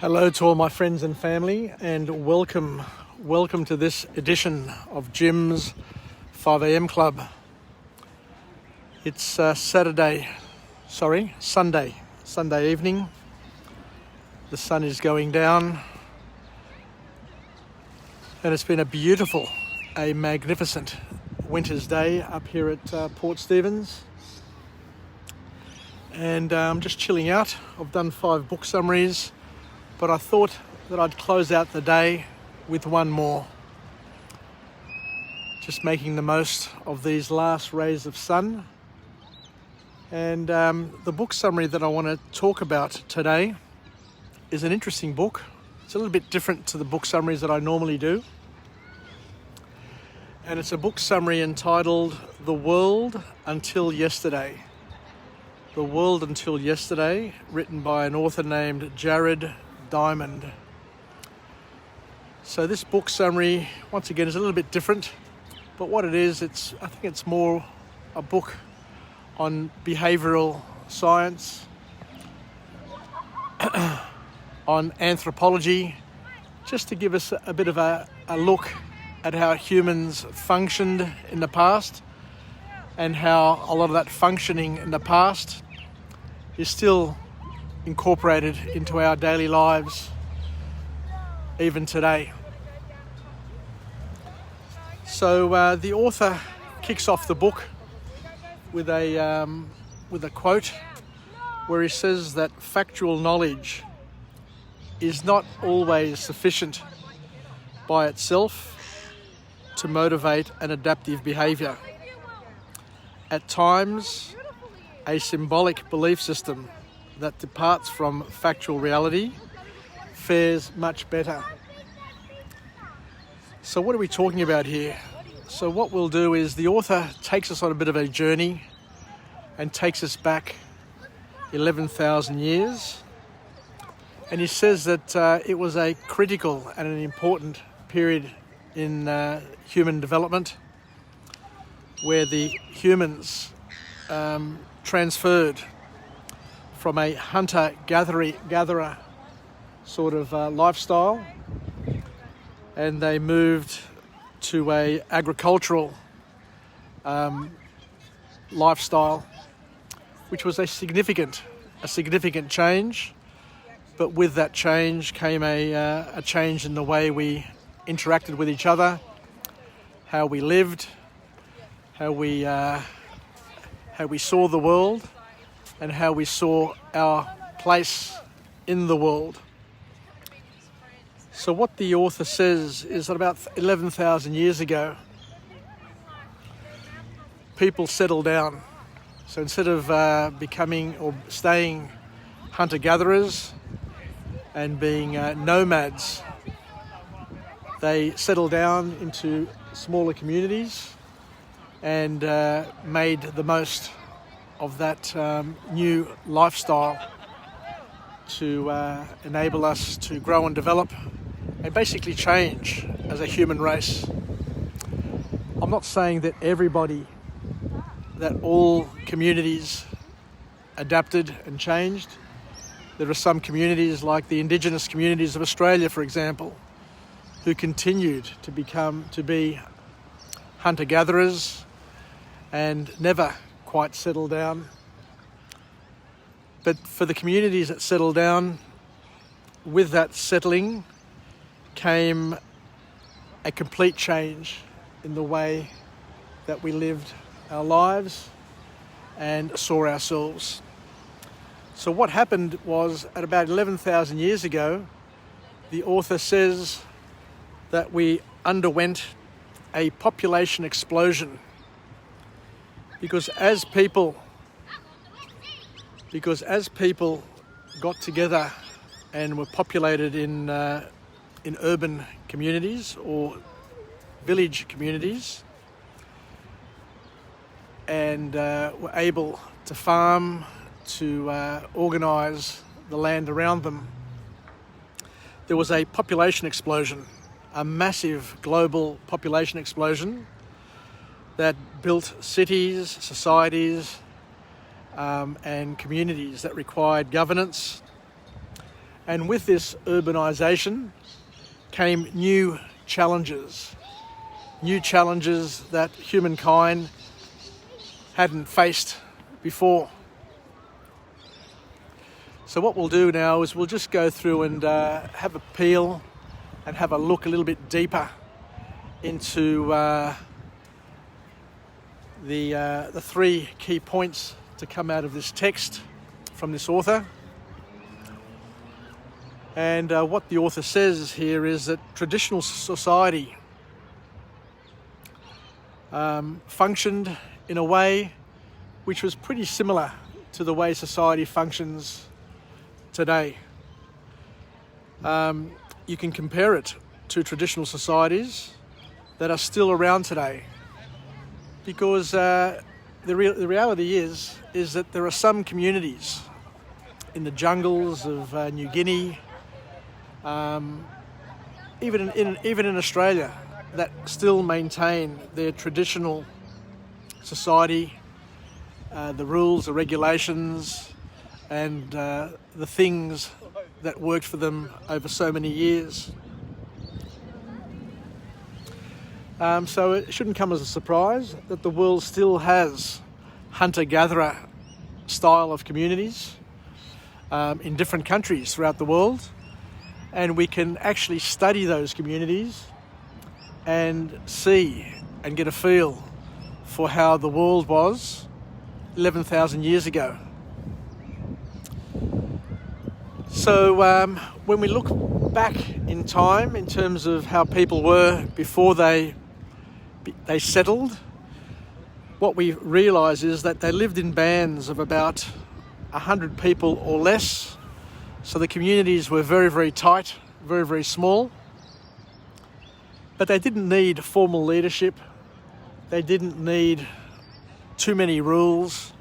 Hello to all my friends and family, and welcome to this edition of Jim's 5am Club. It's Sunday evening. The sun is going down, and it's been a magnificent winter's day up here at Port Stephens. And I'm just chilling out. I've done 5 book summaries, but I thought that I'd close out the day with one more. Just making the most of these last rays of sun. And the book summary that I want to talk about today is an interesting book. It's a little bit different to the book summaries that I normally do. And it's a book summary entitled The World Until Yesterday. The World Until Yesterday, written by an author named Jared Diamond. So this book summary, once again, is a little bit different, but what it is, I think it's more a book on behavioural science, on anthropology, just to give us a bit of a look at how humans functioned in the past and how a lot of that functioning in the past is still incorporated into our daily lives even today. So the author kicks off the book with a quote where he says that factual knowledge is not always sufficient by itself to motivate an adaptive behaviour. At times, a symbolic belief system that departs from factual reality fares much better. So what are we talking about here? So what we'll do is the author takes us on a bit of a journey and takes us back 11,000 years. And he says that it was a critical and an important period in human development where the humans transferred from a hunter-gatherer sort of lifestyle, and they moved to a agricultural lifestyle, which was a significant change. But with that change came a change in the way we interacted with each other, how we lived, how we saw the world, and how we saw our place in the world. So what the author says is that about 11,000 years ago, people settled down. So instead of becoming or staying hunter-gatherers and being nomads, they settled down into smaller communities and made the most of that new lifestyle to enable us to grow and develop and basically change as a human race. I'm not saying that all communities adapted and changed. There are some communities, like the Indigenous communities of Australia, for example, who continued to be hunter-gatherers and never quite settle down. But for the communities that settled down, with that settling came a complete change in the way that we lived our lives and saw ourselves. So what happened was, at about 11,000 years ago, the author says that we underwent a population explosion. Because as people got together and were populated in urban communities or village communities and were able to farm, to organise the land around them, there was a population explosion, a massive global population explosion that built cities, societies, and communities that required governance And with this urbanisation came new challenges that humankind hadn't faced before. So what we'll do now is we'll just go through and have a peel and have a look a little bit deeper into the three key points to come out of this text from this author. And what the author says here is that traditional society functioned in a way which was pretty similar to the way society functions today. You can compare it to traditional societies that are still around today, because the reality is that there are some communities in the jungles of New Guinea, even in Australia, that still maintain their traditional society, the rules, the regulations, and the things that worked for them over so many years. So it shouldn't come as a surprise that the world still has hunter-gatherer style of communities in different countries throughout the world, and we can actually study those communities and see and get a feel for how the world was 11,000 years ago. So when we look back in time in terms of how people were before they settled, what we realise is that they lived in bands of about 100 people or less. So the communities were very, very tight, very, very small. But they didn't need formal leadership. They didn't need too many rules,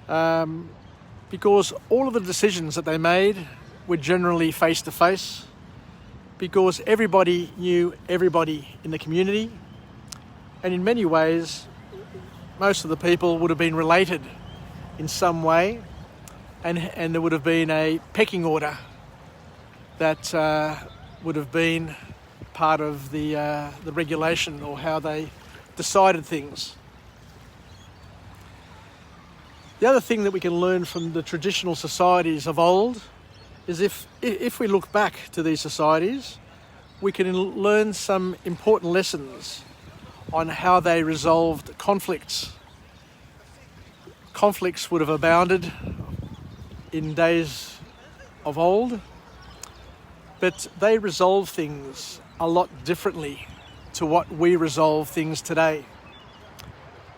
because all of the decisions that they made were generally face-to-face, because everybody knew everybody in the community, and in many ways most of the people would have been related in some way, and there would have been a pecking order that would have been part of the regulation or how they decided things. The other thing that we can learn from the traditional societies of old is if we look back to these societies, we can learn some important lessons on how they resolved conflicts. Conflicts would have abounded in days of old, but they resolve things a lot differently to what we resolve things today.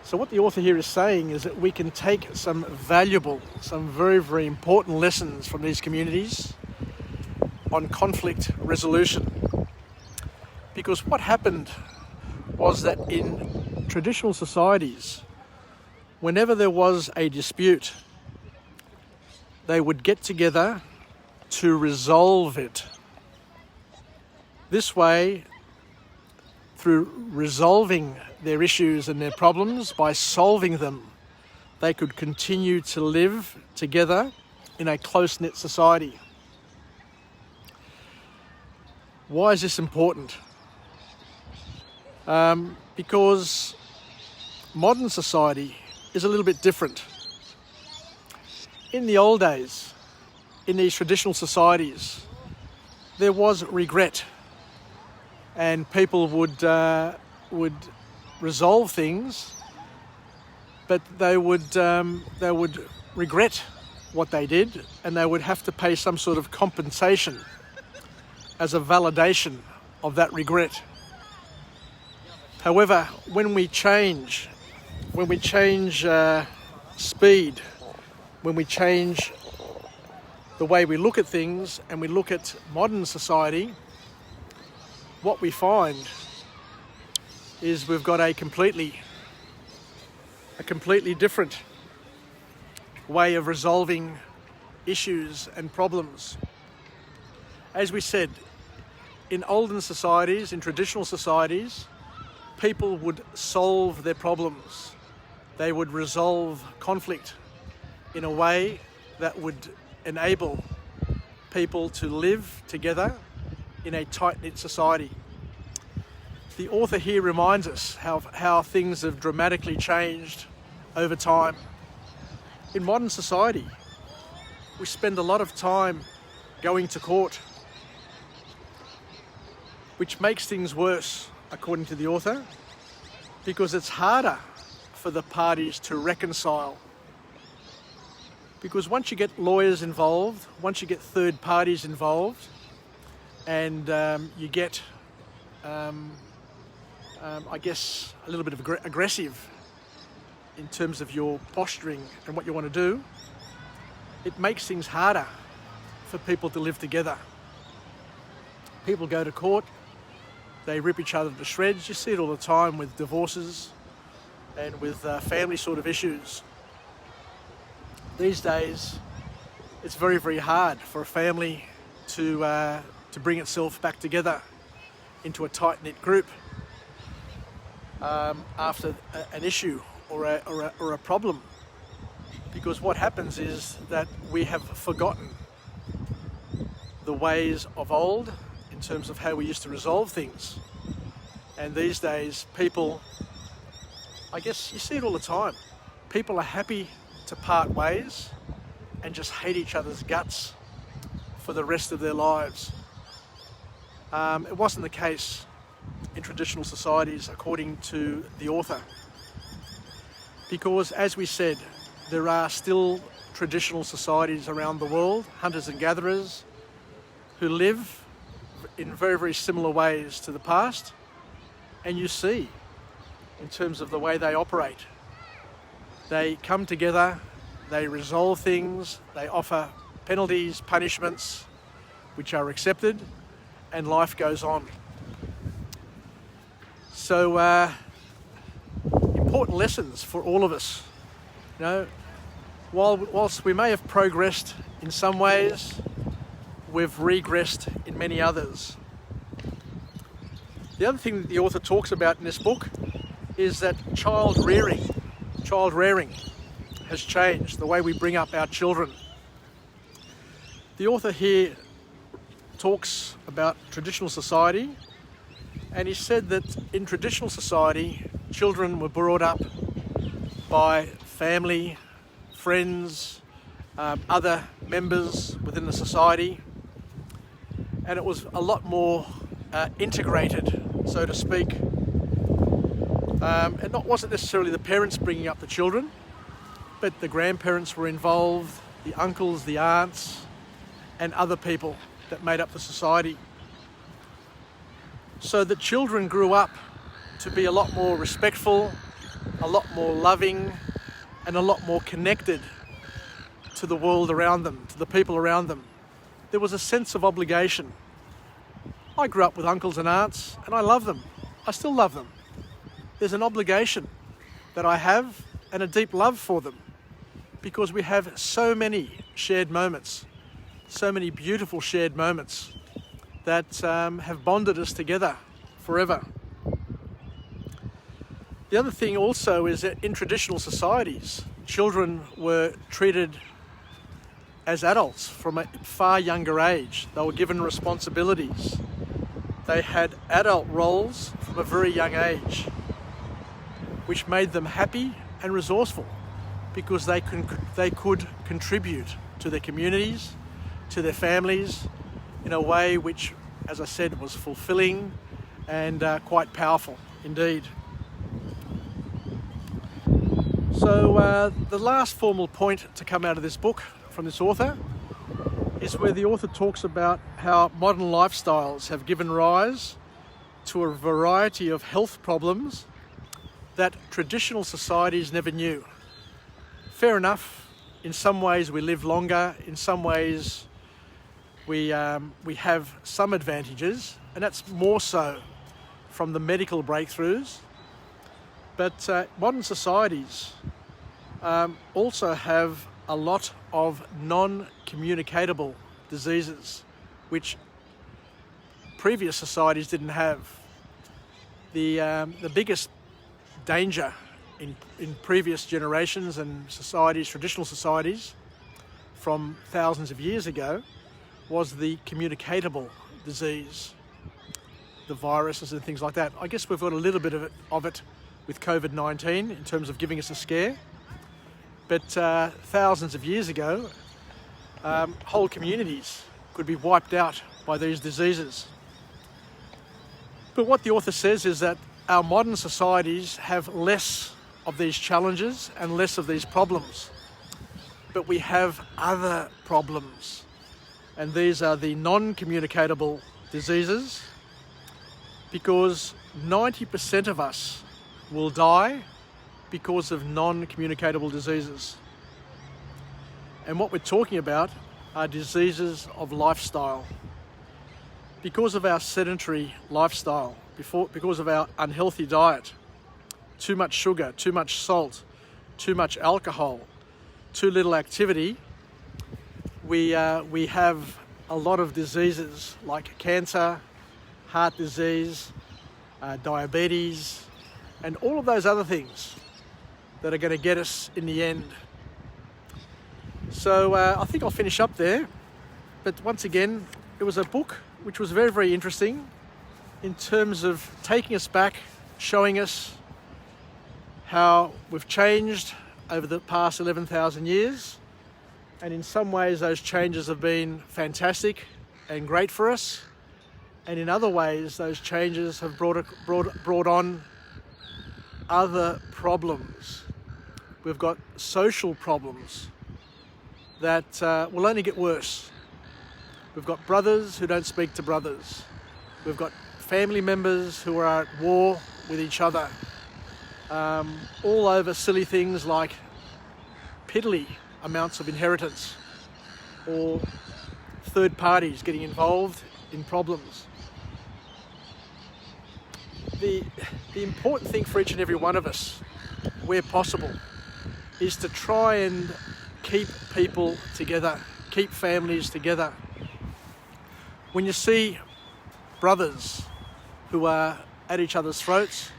So what the author here is saying is that we can take some valuable, some very, very important lessons from these communities on conflict resolution. Because what happened was that in traditional societies, whenever there was a dispute, they would get together to resolve it. This way, through resolving their issues and their problems, by solving them, they could continue to live together in a close-knit society. Why is this important? Because modern society is a little bit different. In the old days, in these traditional societies, there was regret, and people would resolve things, but they would regret what they did, and they would have to pay some sort of compensation as a validation of that regret. However, when we change speed, when we change the way we look at things and we look at modern society, what we find is we've got a completely different way of resolving issues and problems. As we said, in olden societies, in traditional societies, people would solve their problems. They would resolve conflict in a way that would enable people to live together in a tight-knit society. The author here reminds us how things have dramatically changed over time. In modern society, we spend a lot of time going to court, which makes things worse, according to the author, because it's harder for the parties to reconcile. Because once you get lawyers involved, once you get third parties involved, and you get, I guess, a little bit of aggressive in terms of your posturing and what you want to do, it makes things harder for people to live together. People go to court, they rip each other to shreds. You see it all the time with divorces and with family sort of issues. These days, it's very, very hard for a family to bring itself back together into a tight-knit group after an issue or a problem. Because what happens is that we have forgotten the ways of old in terms of how we used to resolve things. And these days, people, I guess you see it all the time, people are happy to part ways and just hate each other's guts for the rest of their lives. It wasn't the case in traditional societies, according to the author. Because, as we said, there are still traditional societies around the world, hunters and gatherers, who live in very, very similar ways to the past. And you see, in terms of the way they operate, they come together, they resolve things, they offer penalties, punishments, which are accepted, and life goes on. So, important lessons for all of us. You know, whilst we may have progressed in some ways, we've regressed in many others. The other thing that the author talks about in this book is that child rearing has changed, the way we bring up our children. The author here talks about traditional society, and he said that in traditional society, children were brought up by family, friends, other members within the society, and it was a lot more integrated, so to speak. It wasn't necessarily the parents bringing up the children, but the grandparents were involved, the uncles, the aunts, and other people that made up the society. So the children grew up to be a lot more respectful, a lot more loving, and a lot more connected to the world around them, to the people around them. There was a sense of obligation. I grew up with uncles and aunts, and I love them. I still love them. There's an obligation that I have and a deep love for them, because we have so many shared moments, so many beautiful shared moments that have bonded us together forever. The other thing also is that in traditional societies, children were treated as adults from a far younger age. They were given responsibilities. They had adult roles from a very young age, which made them happy and resourceful, because they could contribute to their communities, to their families, in a way which, as I said, was fulfilling and quite powerful indeed. So the last formal point to come out of this book from this author is where the author talks about how modern lifestyles have given rise to a variety of health problems that traditional societies never knew. Fair enough, in some ways we live longer, in some ways we have some advantages, and that's more so from the medical breakthroughs. But modern societies also have a lot of non-communicatable diseases, which previous societies didn't have. The biggest danger in previous generations and societies, traditional societies, from thousands of years ago, was the communicable disease, the viruses and things like that. I guess we've got a little bit of it with COVID-19 in terms of giving us a scare. But thousands of years ago, whole communities could be wiped out by these diseases. But what the author says is that our modern societies have less of these challenges and less of these problems. But we have other problems. And these are the non-communicable diseases, because 90% of us will die because of non-communicable diseases. And what we're talking about are diseases of lifestyle. Because of our sedentary lifestyle, because of our unhealthy diet, too much sugar, too much salt, too much alcohol, too little activity, we have a lot of diseases like cancer, heart disease, diabetes, and all of those other things that are going to get us in the end. So I think I'll finish up there. But once again, it was a book which was very, very interesting in terms of taking us back, showing us how we've changed over the past 11,000 years. And in some ways, those changes have been fantastic and great for us. And in other ways, those changes have brought on other problems. We've got social problems that will only get worse. We've got brothers who don't speak to brothers. We've got family members who are at war with each other, all over silly things like piddly amounts of inheritance or third parties getting involved in problems. The important thing for each and every one of us, where possible, is to try and keep people together, keep families together. When you see brothers who are at each other's throats,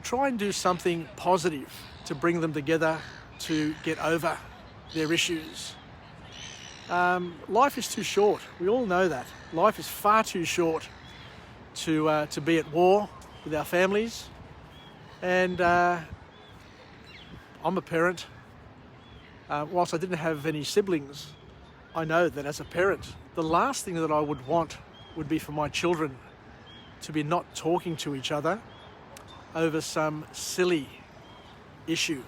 try and do something positive to bring them together to get over their issues. Life is too short. We all know that. Life is far too short to be at war with our families. And I'm a parent. Whilst I didn't have any siblings, I know that as a parent, the last thing that I would want would be for my children to be not talking to each other over some silly issue.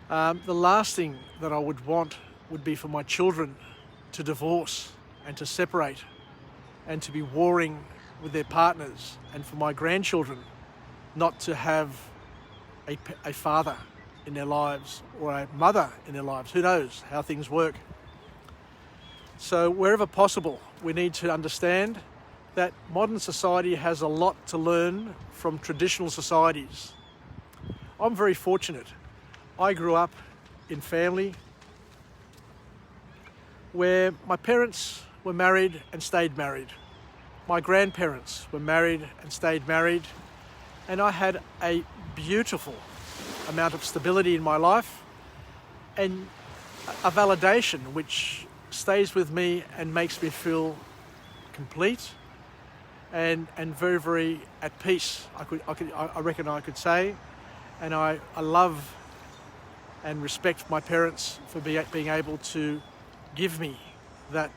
The last thing that I would want would be for my children to divorce and to separate and to be warring with their partners, and for my grandchildren not to have a father in their lives or a mother in their lives. Who knows how things work? So wherever possible, we need to understand that modern society has a lot to learn from traditional societies. I'm very fortunate. I grew up in family where my parents were married and stayed married. My grandparents were married and stayed married. And I had a beautiful amount of stability in my life and a validation which stays with me and makes me feel complete and very, very at peace. I reckon I could say, and I love and respect my parents for being able to give me that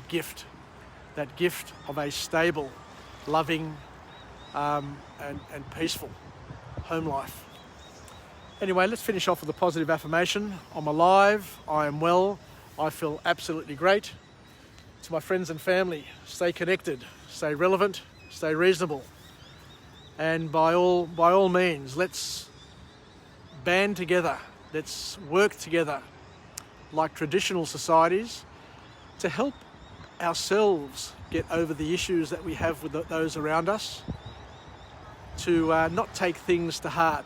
gift of a stable, loving, and peaceful home life. Anyway, let's finish off with a positive affirmation. I'm alive, I am well, I feel absolutely great. To my friends and family, stay connected, stay relevant, stay reasonable. And by all means, let's band together, let's work together like traditional societies to help ourselves get over the issues that we have with those around us, to not take things to heart.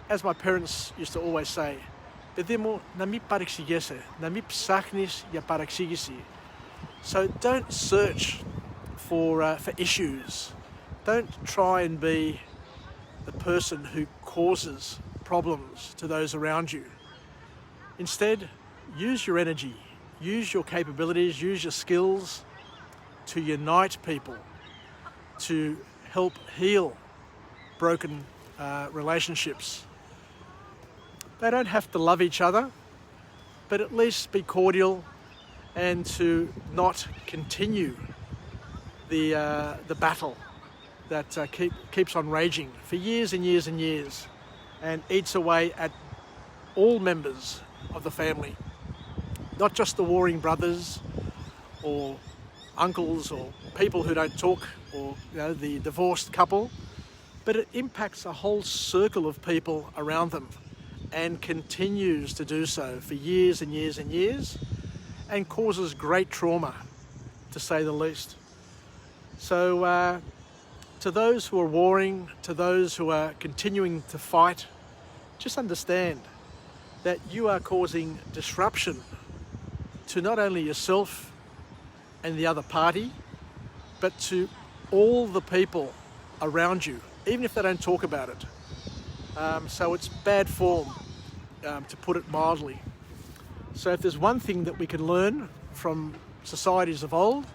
As my parents used to always say, "Παιδί μου, να μην παρεξηγέσαι, να μην ψάχνεις για παρεξήγηση." So don't search for issues. Don't try and be the person who causes problems to those around you. Instead, use your energy, use your capabilities, use your skills to unite people, to help heal broken relationships. They don't have to love each other, but at least be cordial and to not continue the battle that keeps on raging for years and years and years and eats away at all members of the family, not just the warring brothers or uncles or people who don't talk, or the divorced couple, but it impacts a whole circle of people around them and continues to do so for years and years and years, and causes great trauma, to say the least. So to those who are warring, to those who are continuing to fight, just understand that you are causing disruption to not only yourself and the other party, but to all the people around you, even if they don't talk about it. So it's bad form, to put it mildly. So if there's one thing that we can learn from societies of old,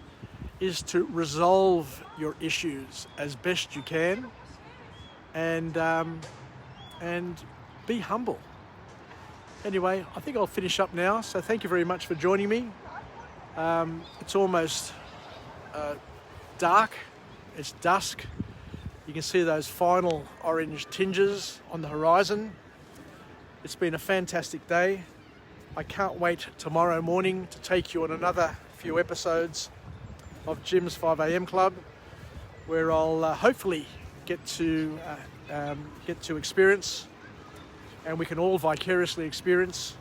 is to resolve your issues as best you can, and be humble. Anyway, I think I'll finish up now. So thank you very much for joining me. It's almost dark. It's dusk. You can see those final orange tinges on the horizon. It's been a fantastic day. I can't wait tomorrow morning to take you on another few episodes of Jim's 5am Club, where I'll hopefully get to experience, and we can all vicariously experience,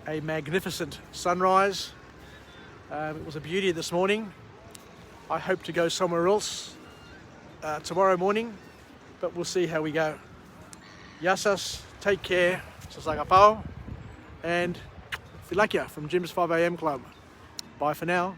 a magnificent sunrise. It was a beauty this morning. I hope to go somewhere else tomorrow morning, but we'll see how we go. Yasas, take care, sasagapao, and Filakia from Jim's 5am Club. Bye for now.